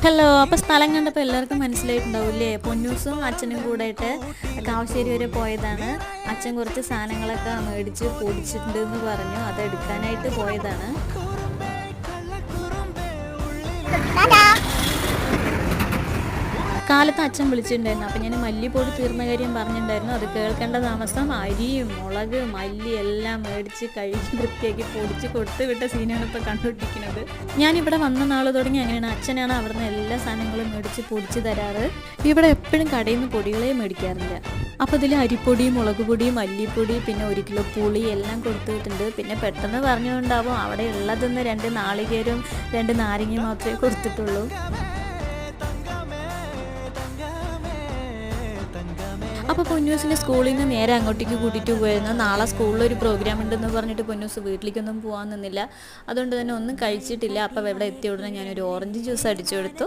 Hello, അപ്പോൾ സ്ഥലം കണ്ടപ്പോൾ എല്ലാവർക്കും മനസ്സിലായിട്ടുണ്ടാവില്ലേ? പൊന്നൂസും അച്ഛനും കൂടെയിട്ട് കാവശ്ശേരി വരെ പോയതാണ്. അച്ഛൻ കുറച്ച് സാധനങ്ങളൊക്കെ മേടിച്ച് പൊടിച്ചിട്ടുണ്ട് എന്ന് പറഞ്ഞു, അതെടുക്കാനായിട്ട് പോയതാണ്. കാലത്ത് അച്ഛൻ വിളിച്ചിട്ടുണ്ടായിരുന്നു. അപ്പം ഞാൻ മല്ലിപ്പൊടി തീർന്ന കാര്യം പറഞ്ഞിട്ടുണ്ടായിരുന്നു. അത് കേൾക്കേണ്ട താമസം അരിയും മുളക് മല്ലി എല്ലാം മേടിച്ച് കഴുകി വൃത്തിയാക്കി പൊടിച്ച് കൊടുത്ത് വിട്ട സീനാണ് ഇപ്പോൾ കണ്ടുപിടിക്കുന്നത്. ഞാനിവിടെ വന്ന നാൾ തുടങ്ങി അങ്ങനെയാണ്. അച്ഛനാണ് അവിടുന്ന് എല്ലാ സാധനങ്ങളും മേടിച്ച് പൊടിച്ച് തരാറ്. ഇവിടെ എപ്പോഴും കടയിൽ നിന്ന് പൊടികളെ മേടിക്കാറില്ല. അപ്പോൾ ഇതിൽ അരിപ്പൊടി മുളക് പൊടി മല്ലിപ്പൊടി പിന്നെ 1 കിലോ പുളി എല്ലാം കൊടുത്തിട്ടുണ്ട്. പിന്നെ പെട്ടെന്ന് പറഞ്ഞുകൊണ്ടാവും അവിടെ ഉള്ളതെന്ന് 2 നാളികേരവും 2 നാരങ്ങ മാത്രമേ കൊടുത്തിട്ടുള്ളൂ. അപ്പോൾ പൊന്നൂസിൻ്റെ സ്കൂളിൽ നിന്ന് നേരെ അങ്ങോട്ടേക്ക് കൂട്ടിയിട്ട് പോയിരുന്നു. നാളെ സ്കൂളിലൊരു പ്രോഗ്രാം ഉണ്ടെന്ന് പറഞ്ഞിട്ട് പൊന്നൂസ് വീട്ടിലേക്കൊന്നും പോകാൻ നിന്നില്ല. അതുകൊണ്ട് തന്നെ ഒന്നും കഴിച്ചിട്ടില്ല. അപ്പോൾ ഇവിടെ എത്തിയ ഉടനെ ഞാനൊരു ഓറഞ്ച് ജ്യൂസ് അടിച്ചു കൊടുത്തു.